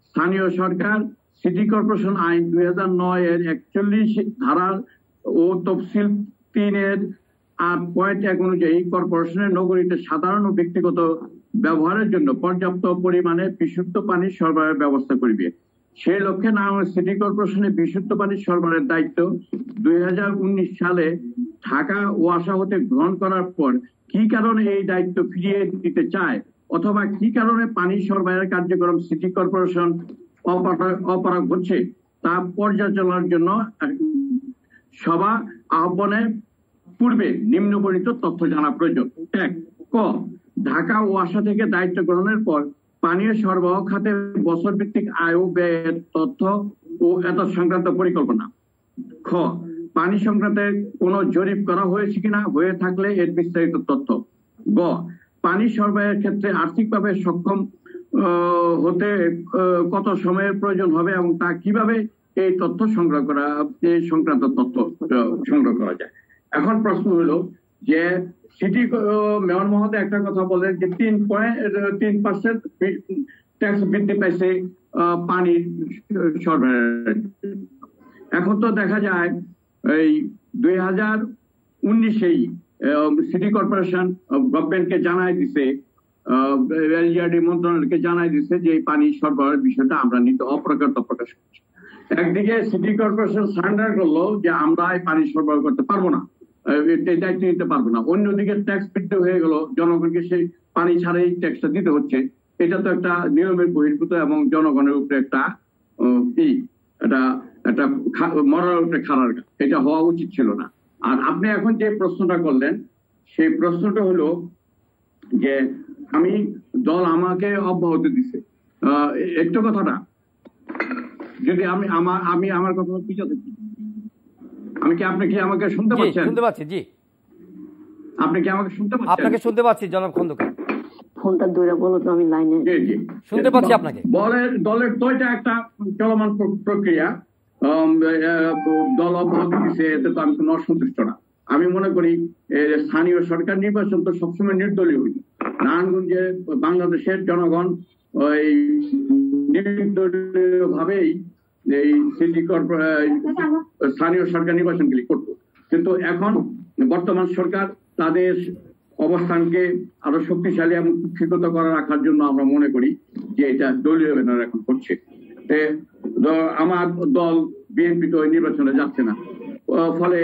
স্থানীয় সরকার সিটি কর্পোরেশন আইন 2009 এর 41 ধারার ও তফসিল 3 এর 8.1 অনুযায়ী কর্পোরেশনের নগরীতে সাধারণ ও ব্যক্তিগত ব্যবহারের জন্য পর্যাপ্ত পরিমাণে বিশুদ্ধ পানি সরবরাহের ব্যবস্থা করিবে। সেই লক্ষ্যে নারায়ণগঞ্জ সিটি কর্পোরেশনের বিশুদ্ধ পানি সরবরাহের দায়িত্ব 2019 সালে ঢাকা ওয়াসা হতে গ্রহণ করার পর কি কারণে এই দায়িত্ব ফিরিয়ে দিতে চায় অথবা কি কারণে পানি সরবরাহের কার্যক্রম সিটি কর্পোরেশন অপারগ হচ্ছে তা পর্যালোচনার জন্য সভা আহ্বানের পূর্বে নিম্নবর্ণিত তথ্য জানা প্রয়োজন। এক, ক, ঢাকা ওয়াসা থেকে দায়িত্ব গ্রহণের পর পানীয় সরবরাহ খাতে বছর ভিত্তিক আয় ও ব্যয়ের তথ্য ও এত সংক্রান্ত পরিকল্পনা। খ, পানি সংক্রান্ত কোনো জরিপ করা হয়েছে কিনা, হয়ে থাকলে এর বিস্তারিত তথ্য। গ, পানি সরবরাহের ক্ষেত্রে আর্থিকভাবে সক্ষম হতে কত সময়ের প্রয়োজন হবে এবং তা কিভাবে এই তথ্য সংগ্রহ করা, এই সংক্রান্ত তথ্য সংগ্রহ করা যায়। এখন প্রশ্ন হলো যে সিটি মেয়র মহোদয় একটা কথা বলেন যে 3% ট্যাক্স বৃদ্ধি পাইছে পানির সরবরাহের। এখন তো দেখা যায় এই 2019-এই সিটি কর্পোরেশন গভর্নমেন্টকে জানাই দিছে, এলজিআরডি মন্ত্রণালয়কে জানাই দিছে যে এই পানি সরবরাহের বিষয়টা আমরা নিতে অপ্রকাশ করছি। একদিকে সিটি কর্পোরেশন সারেন্ডার করলো যে আমরা এই পানি সরবরাহ করতে পারবো না, দায়িত্ব নিতে পারবো না। অন্যদিকে ট্যাক্স বৃদ্ধি হয়ে গেল, জনগণকে সেই পানি ছাড়াই ট্যাক্সটা দিতে হচ্ছে। এটা তো একটা নিয়মের বহির্ভূত এবং জনগণের উপরে একটা একটা মরার উপরে খাড়ার, এটা হওয়া উচিত ছিল না। আর আপনি এখন যে প্রশ্নটা করলেন সেই প্রশ্নটা হলো যে আমি দল আমাকে অব্যাহতি দিছে, একটু কথাটা যদি আমি আমার কথা পিছিয়ে থাকি, আপনি কি আমাকে শুনতে পাচ্ছেন? শুনতে পাচ্ছি, জি। আপনি কি আমাকে শুনতে পাচ্ছেন? আপনাকে শুনতে পাচ্ছি জনাব খন্দকার। ফোনটা দূরে বলো তো, আমি লাইনে। জি জি শুনতে পাচ্ছি আপনাকে। দলের তো এটা একটা চলমান প্রক্রিয়া, দল অব্যাহতি দিছে, এতে তো আমি কোনো অসন্তুষ্ট না। আমি মনে করি স্থানীয় সরকার নির্বাচন তো সবসময় নির্দলীয় হইল। নারায়ণগঞ্জে বাংলাদেশের জনগণ ওই নির্দলীয় ভাবেই এই সিটি স্থানীয় সরকার নির্বাচনগুলি করতো, কিন্তু এখন বর্তমান সরকার তাদের অবস্থানকে আরো শক্তিশালী এবং কুক্ষিগত করে রাখার জন্য আমরা মনে করি যে এটা দলীয় ব্যানার এখন করছে। আমার দল বিএনপি তো নির্বাচনে যাচ্ছে না, ফলে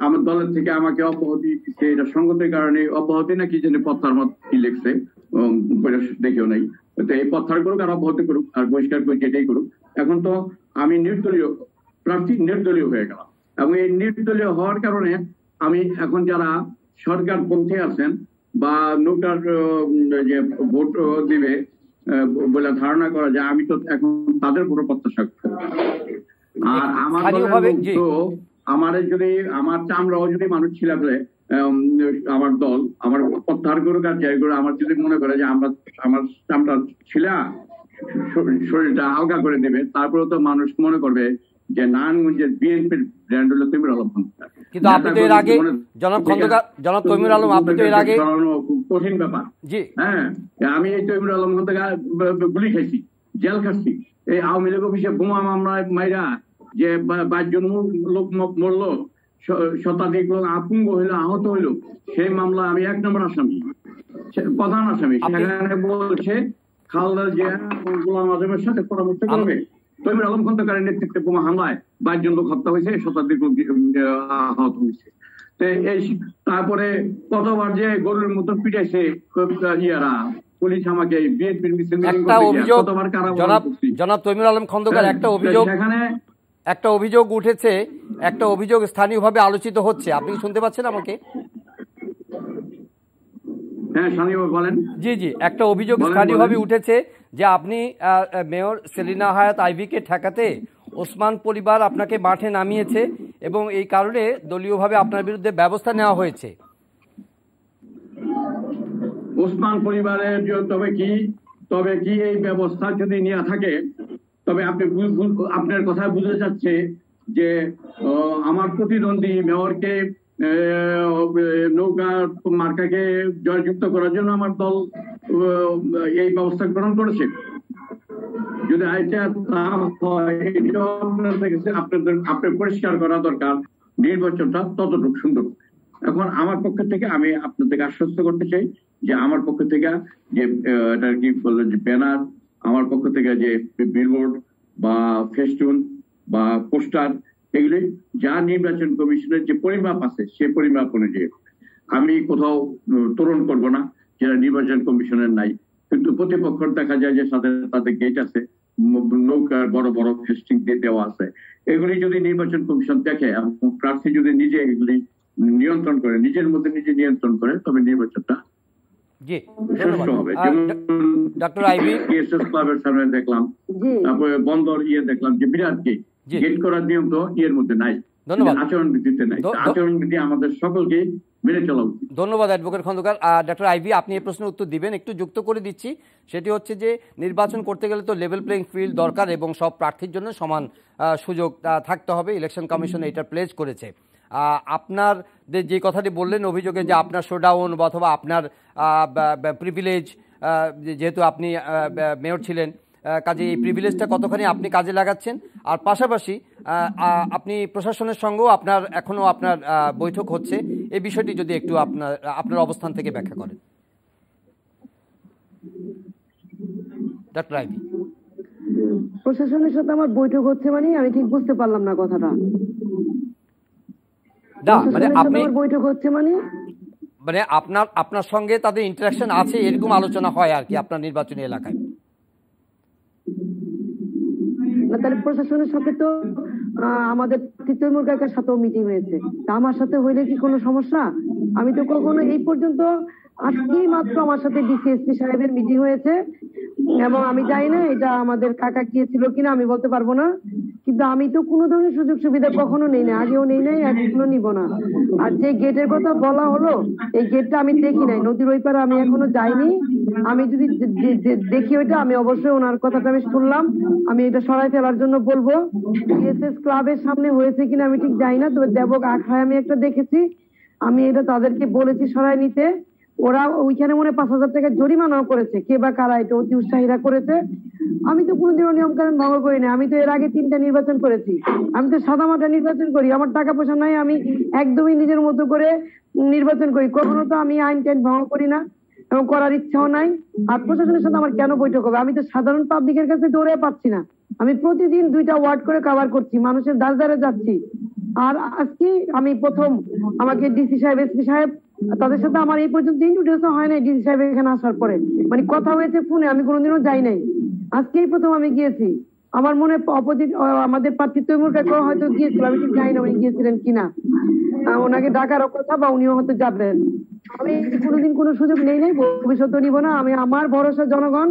আমার দলের থেকে আমাকে অব্যাহতি দিচ্ছে। এটা সঙ্গতের কারণে অব্যাহতি নাকি যেন পত্তার মত কি লিখছে দেখেও নাই, তো এই পত্তার করুক আর অব্যাহতি করুক আর বহিষ্কার করে যেটাই করুক। এখন তো আমি নির্দলীয় প্রার্থী, নির্দলীয় হয়ে গেলাম, এবং এই নির্দলীয় হওয়ার কারণে আমি এখন যারা সরকার পন্থী আছেন বা নৌকার যে ভোট দিবে বলে ধারণা করা যায়, আমি তো এখন তাদের পুরো প্রত্যাশা করি। আর আমার যদি আমার চামড়াও যদি মানুষ ছিল আমার দল আমার প্রত্যাহার করুক আর যাই করে, আমার যদি মনে করে যে আমার চামড়া ছিলা শরীরটা হালকা করে দেবে, তারপরে তো মানুষ মনে করবে যে নারায়ণগঞ্জের বিএনপির ব্র্যান্ড হলো তৈমুর আলম খন্দকার। কিন্তু আপনি তো এর আগে জনাব তৈমুর আলম, আপনি তো এর আগে কঠিন ব্যাপার। জি হ্যাঁ, আমি এই তৈমুর আলম খন্দকার গুলি খাইছি, জেল খাচ্ছি, এই আওয়ামী লীগ অফিসে বোমা মামলায় মাইরা যে 22 জন লোক মরলো, শতাধিক লোক আতঙ্ক হইলো, আহত হইলো, সেই মামলা আমি 1 নম্বর আসামি, প্রধান আসামি। সেখানে বলছে খালেদা জিয়া গোলাম আজমের সাথে পরামর্শ করবে। তৈমুর আলম খন্দকারের নেতৃত্বে বোমা হামলায় 22 জন লোক হত্যা হয়েছে, শতাধিক লোক আহত হয়েছে। তারপরে কতবার যে গরুর মতো পিটাইছে ইয়ারা পুলিশ আমাকে, বিএনপির মিছিল কতবার কারাগারে। জনাব তৈমুর আলম খন্দকার, একটা অভিযোগ উঠেছে, একটা অভিযোগ স্থানীয়ভাবে আলোচিত হচ্ছে, আপনি শুনতে পাচ্ছেন আমাকে? হ্যাঁ স্থানীয়ভাবে বলেন। জি জি, একটা অভিযোগ স্থানীয়ভাবে উঠেছে যে আপনি মেয়র সেলিনা হায়াৎ আইভীকে ঠেকাতে ওসমান পরিবার আপনাকে মাঠে নামিয়েছে এবং এই কারণে দলীয়ভাবে আপনার বিরুদ্ধে ব্যবস্থা নেওয়া হয়েছে। ওসমান পরিবারের তবে কি এই ব্যবস্থা যদি নেওয়া থাকে, তবে আপনার কথা বোঝা যাচ্ছে যে আমার প্রতিদ্বন্দ্বী মেয়রকে নৌকা মার্কাকে জয়যুক্ত করার জন্য আমার দল এই ব্যবস্থা গ্রহণ করেছে। যদি আপনার পরিষ্কার করা দরকার নির্বাচনটা ততটুকু সুন্দর। এখন আমার পক্ষ থেকে আমি আপনার থেকে আশ্বস্ত করতে চাই যে আমার পক্ষ থেকে যে এটা কি বললো যে ব্যানার, আমার পক্ষ থেকে যে বিলবোর্ড বা ফেস্টুন বা পোস্টার, এগুলি যা নির্বাচন কমিশনের যে পরিমাপ আছে সে পরিমাপ অনুযায়ী আমি কোথাও তোরণ করব না যেটা নির্বাচন কমিশনের নাই। কিন্তু প্রতিপক্ষ দেখা যায় যে তাদের গেট আছে, নৌকার বড় বড় ফেস্টিং দিয়ে দেওয়া আছে। এগুলি যদি নির্বাচন কমিশন দেখে এবং প্রার্থী যদি নিজে এগুলি নিয়ন্ত্রণ করে, নিজের মধ্যে নিজে নিয়ন্ত্রণ করে, তবে নির্বাচনটা সুষ্ঠু হবে। ডক্টর আইভি ক্লাবের সামনে দেখলাম, তারপরে বন্দর দেখলাম যে বিরাট গেট করার নিয়ম তো মধ্যে নাই, আচরণবিধিতে নাই। আচরণবিধি আমাদের সকলকে মেনে চলা উচিত। ধন্যবাদ অ্যাডভোকেট খন্দকার। ডক্টর আইভি, আপনি এই প্রশ্নের উত্তর দিবেন, একটু যুক্ত করে দিচ্ছি। সেটি হচ্ছে যে নির্বাচন করতে গেলে তো লেভেল প্লেইং ফিল্ড দরকার এবং সব প্রার্থীর জন্য সমান সুযোগ থাকতে হবে। ইলেকশন কমিশন এটা প্লেজ করেছে। আপনার যে কথাটি বললেন অভিযোগে যে আপনার শোডাউন অথবা আপনার প্রিভিলেজ, যেহেতু আপনি মেয়র ছিলেন, কাজে এই প্রিভিলেজটা কতখানি আপনি কাজে লাগাচ্ছেন, আর পাশাপাশি আপনি প্রশাসনের সঙ্গেও এখনো আপনার বৈঠক হচ্ছে, এই বিষয়টি যদি একটু আপনার অবস্থান থেকে ব্যাখ্যা করেন। ডক্টর আইভি, প্রশাসনের সাথে আমার বৈঠক হচ্ছে মানে আমি ঠিক বুঝতে পারলাম না কথাটা। বৈঠক হচ্ছে মানে আপনার সঙ্গে তাদের ইন্টারাকশন আছে, এরকম আলোচনা হয় আর কি আপনার নির্বাচনী এলাকায়? না, তাহলে প্রশাসনের সাথে তো আমাদের তৃতীয় কাকার সাথেও মিটিং হয়েছে, তা আমার সাথে হইলে কি কোনো সমস্যা? আমি তো কখনো এই পর্যন্ত, আজকেই মাত্র আমার সাথে ডিসিএসপি সাহেবের মিটিং হয়েছে এবং আমি জানি না এটা আমাদের কাকা গিয়েছিল কিনা, আমি বলতে পারবো না। কিন্তু আমি তো কোনো ধরনের সুযোগ সুবিধা কখনো নেই না, আগেও নেই নাই, এখনো নিব না। আর যে গেটের কথা বলা হলো, এই গেটটা আমি দেখি নাই, নদীর ওই পারে আমি এখনো যাইনি। আমি যদি দেখি ওইটা, আমি অবশ্যই ওনার কথাটা আমি শুনলাম, আমি এটা সরাই ফেলার জন্য বলবো। বিএসএস ক্লাবের সামনে হয়েছে কিনা আমি ঠিক জানি না, তবে দেবক আখড়ায় আমি একটা দেখেছি, আমি এটা তাদেরকে বলেছি সরাই নিতে। ওরা ওইখানে মনে 5,000 টাকা জরিমানাও করেছে, কে বা কারা এটা অতি উৎসাহীরা করেছে। আমি তো কোনোদিনও নিয়ম কানুন ভঙ্গ করি না, আমি তো এর আগে 3টা নির্বাচন করেছি, আমি তো সাদামাটা নির্বাচন করি, আমার টাকা পয়সা নাই, আমি একদমই নিজের মতো করে নির্বাচন করি, কখনো তো আমি আইন টাইন ভঙ্গ করি না এবং করার ইচ্ছাও নাই। আর প্রশাসনের সাথে আমার কেন বৈঠক হবে? আমি তো সাধারণ পাবলিকের কাছে দৌড়ে পাচ্ছি না, আমি প্রতিদিন 2টা ওয়ার্ড করে কভার করছি, মানুষের দ্বারে যাচ্ছি। আর আজকে আমি প্রথম, আমাকে ডিসি সাহেব, এসপি সাহেব, তাদের সাথে আমার এই পর্যন্ত ইন্ট্রোডিউশন হয় নাই। ডিসি সাহেব এখানে আসার পরে মানে কথা হয়েছে ফোনে, আমি কোনোদিনও যাই নাই, আজকেই প্রথম আমি গিয়েছি। আমার মনে অপোজিট আমাদের প্রার্থী তৈমুর কাকা হয়তো গিয়েছিল, আমি ঠিক জানি না উনি গিয়েছিলেন কিনা, ওনাকে ডাকার কথা বা উনিও হয়তো যাবেন। আমি কোনোদিন কোনো সুযোগ নেই নাই, ভবিষ্যতে নিব না। আমি আমার ভরসা জনগণ,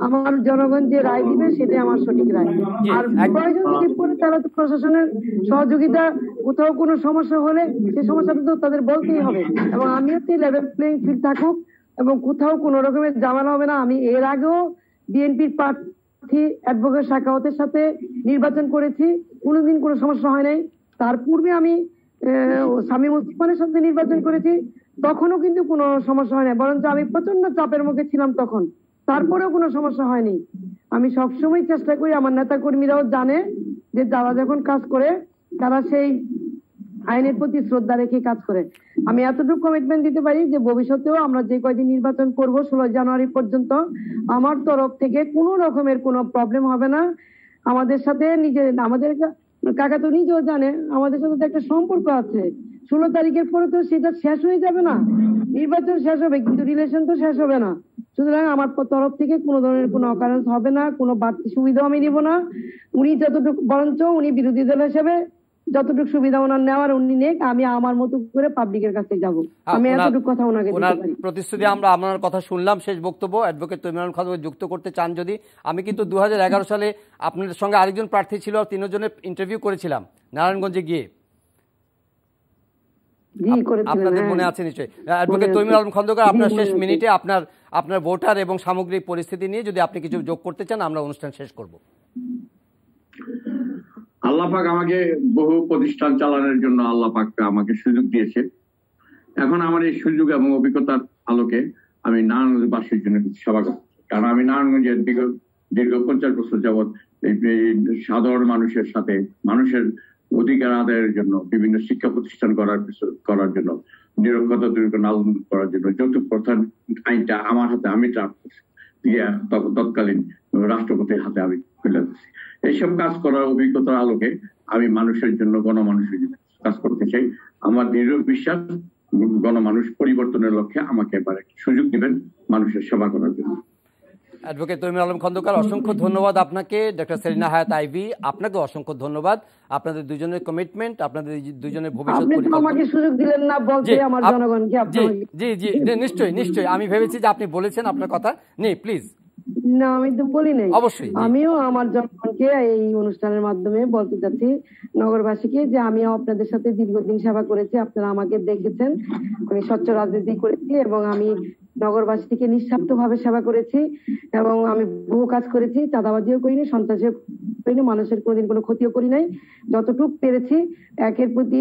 আমার জনগণ যে রায় দিবে সেটাই আমার সঠিক রায়। আর প্রয়োজন যদি পড়ে তাহলে তো প্রশাসনের সহযোগিতা, কোথাও কোনো সমস্যা হলে সেই সমস্যাটা তো তাদের বলতেই হবে। এবং আমিও তো লেভেল প্লেইং ফিল্ড থাকুক এবং কোথাও কোনো রকমের ঝামেলা হবে না। আমি এর আগেও বিএনপির প্রার্থী অ্যাডভোকেট শাখাওয়াতের সাথে নির্বাচন করেছি, কোনোদিন কোনো সমস্যা হয় নাই। তার পূর্বে আমি শামীম ওসমানের সাথে নির্বাচন করেছি, তখনও কিন্তু কোনো সমস্যা হয় না, বরঞ্চ আমি প্রচন্ড চাপের মুখে ছিলাম তখন, তারপরেও কোনো সমস্যা হয়নি। আমি সবসময় চেষ্টা করি, আমার নেতা কর্মীরাও জানে যে যারা যখন কাজ করে তারা সেই আইনের প্রতি শ্রদ্ধা রেখে কাজ করে। আমি এতটুকু কমিটমেন্ট দিতে পারি যে ভবিষ্যতেও আমরা যে কয়দিন নির্বাচন করব 16 জানুয়ারি পর্যন্ত, আমার তরফ থেকে কোনো রকমের কোনো প্রবলেম হবে না। আমাদের সাথে আমাদের কাকা তো নিজেও জানে আমাদের সাথে একটা সম্পর্ক আছে। 16 তারিখের পরে তো সেটা শেষ হয়ে যাবে না, নির্বাচন শেষ হবে কিন্তু রিলেশন তো শেষ হবে না। সুতরাং আমার তরফ থেকে কোনো ধরনের কোনো অকারেন্স হবে না, কোনো বাড়তি সুবিধাও আমি নিব না। উনি যতটুকু, বরঞ্চ উনি বিরোধী দল হিসেবে যতটুকু সুবিধা ওনার নেওয়ার উনি নেক, আমি আমার মতো করে পাবলিকের কাছে যাব। আমি এতটুকু কথা ওনাকে দিতে পারি। প্রতিশ্রুতি আমরা আপনার কথা শুনলাম। শেষ বক্তব্য অ্যাডভোকেট তৈমুর খন্দকার যুক্ত করতে চান যদি? আমি কিন্তু 2011 সালে আপনাদের সঙ্গে আরেকজন প্রার্থী ছিল, 3 জনের ইন্টারভিউ করেছিলাম নারায়ণগঞ্জে গিয়ে, আপনাদের মনে আছে নিশ্চয়ই। অ্যাডভোকেট তৈমুর আলম খন্দকার, আপনার শেষ মিনিটে আপনার ভোটার এবং সামগ্রিক পরিস্থিতি নিয়ে যদি আপনি কিছু যোগ করতে চান, আমরা অনুষ্ঠান শেষ করব। আল্লাহ পাক আমাকে বহু প্রতিষ্ঠান চালানোর জন্য আল্লাহ পাক আমাকে সুযোগ দিয়েছে এখন আমার এই সুযোগ এবং অভিজ্ঞতার আলোকে আমি নারায়ণগঞ্জবাসীর জন্য কিছু সেবা করতে চাই। কারণ আমি নারায়ণগঞ্জের দীর্ঘ 50 বছর যাবৎ এই সাধারণ মানুষের সাথে মানুষের অধিকার আদায়ের জন্য বিভিন্ন শিক্ষা প্রতিষ্ঠান করার জন্য, নিরক্ষরতা দূরীকরণ আন্দোলন করার জন্য যৌতুক প্রথা আইনটা আমার হাতে আমি তৎকালীন রাষ্ট্রপতির হাতে আমি ফেলে দিচ্ছি। এইসব কাজ করার অভিজ্ঞতার আলোকে আমি মানুষের জন্য, গণমানুষের জন্য কাজ করতে চাই। আমার দৃঢ় বিশ্বাস গণমানুষ পরিবর্তনের লক্ষ্যে আমাকে এবার সুযোগ দিবেন মানুষের সেবা করার জন্য। অ্যাডভোকেট তৈমুর আলম খন্দকার, অসংখ্য ধন্যবাদ আপনাকে। ডক্টর সেলিনা হায়াৎ আইভী, আপনাকে অসংখ্য ধন্যবাদ। আপনাদের দুজনের কমিটমেন্ট, আপনাদের দুজনের ভবিষ্যৎ পরিকল্পনা। আমাকে সুযোগ দিলেন না বলতে আমার জনগণকে। জি জি নিশ্চয়ই নিশ্চয়ই, আমি ভেবেছি যে আপনি বলেছেন আপনার কথা নেই, প্লিজ। না, আমি তো বলি নাই। অবশ্যই আমিও আমার জনগণকে এই অনুষ্ঠানের মাধ্যমে বলতে চাচ্ছি, নগরবাসীকে, যে আমিও আপনাদের সাথে দীর্ঘদিন সেবা করেছি। আপনারা আমাকে দেখেছেন, আমি স্বচ্ছ রাজনীতি করেছি এবং আমি নগরবাসীকে নিঃস্বার্থ ভাবে সেবা করেছি এবং আমি বহু কাজ করেছি। চাঁদাবাজিও করিনি, সন্ত্রাসীও করিনি, মানুষের কোনোদিন কোনো ক্ষতিও করি নাই। যতটুকু পেরেছি একের প্রতি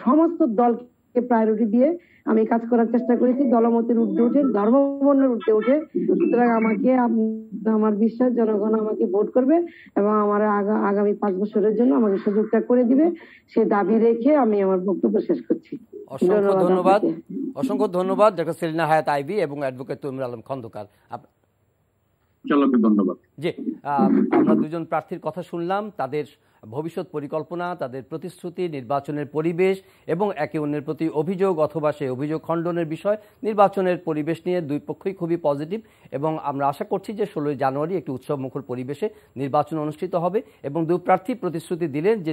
সমস্ত দলকে প্রায়োরিটি দিয়ে আমি কাজ করার চেষ্টা করেছি, দলমতের ঊর্ধ্বে উঠে, ধর্মবর্ণের ঊর্ধ্বে উঠে। সুতরাং আমাকে, আমার বিশ্বাস জনগণ আমাকে ভোট করবে এবং আমার আগামী 5 বছরের জন্য আমাকে সুযোগটা করে দিবে, সে দাবি রেখে আমি আমার বক্তব্য শেষ করছি। অসংখ্য ধন্যবাদ ডক্টর সেলিনা হায়াৎ আইভী এবং অ্যাডভোকেট তৈমুর আলম খন্দকার। ধন্যবাদ। জি, আমরা দুজন প্রার্থীর কথা শুনলাম, তাদের ভবিষ্যৎ পরিকল্পনা, তাদের প্রতিশ্রুতি, নির্বাচনের পরিবেশ এবং একে অন্যের প্রতি অভিযোগ অথবা সেই অভিযোগ খণ্ডনের বিষয়। নির্বাচনের পরিবেশ নিয়ে দুই পক্ষই খুবই পজিটিভ এবং আমরা আশা করছি যে 16 জানুয়ারি একটি উৎসবমুখর পরিবেশে নির্বাচন অনুষ্ঠিত হবে এবং দুই প্রার্থী প্রতিশ্রুতি দিলেন যে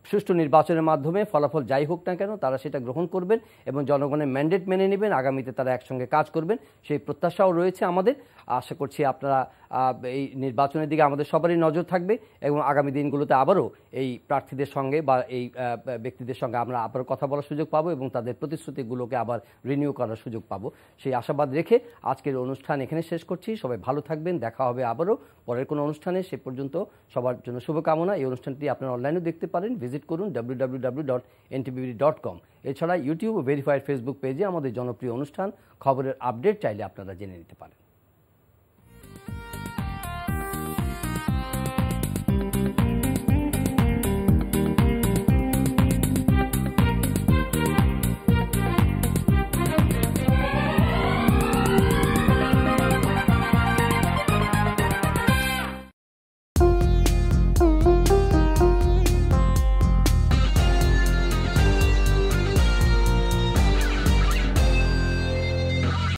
সুষ্ঠু নির্বাচনের মাধ্যমে ফলাফল যাই হোক না কেন তারা সেটা গ্রহণ করবেন এবং জনগণের ম্যান্ডেট মেনে নেবেন, আগামীতে তারা একসঙ্গে কাজ করবেন, সেই প্রত্যাশাও রয়েছে আমাদের। আশা করছি আপনারা এই নির্বাচনের দিকে আমাদের সবারই নজর থাকবে এবং আগামী দিনগুলোতে আবারও এই প্রার্থীদের সঙ্গে বা এই ব্যক্তিদের সঙ্গে আমরা আবারও কথা বলার সুযোগ পাবো এবং তাদের প্রতিশ্রুতিগুলোকে আবার রিনিউ করার সুযোগ পাবো, সেই আশাবাদ রেখে আজকের অনুষ্ঠান এখানে শেষ করছি। সবাই ভালো থাকবেন, দেখা হবে আবারও পরের কোনো অনুষ্ঠানে। সে পর্যন্ত সবার জন্য শুভকামনা। এই অনুষ্ঠানটি আপনারা অনলাইনেও দেখতে পারেন, ভিজিট করুন www.ntbb.com। এছাড়া ইউটিউব ও ভেরিফাইড ফেসবুক পেজে আমাদের জনপ্রিয় অনুষ্ঠান খবরের আপডেট চাইলে আপনারা জেনে নিতে পারেন।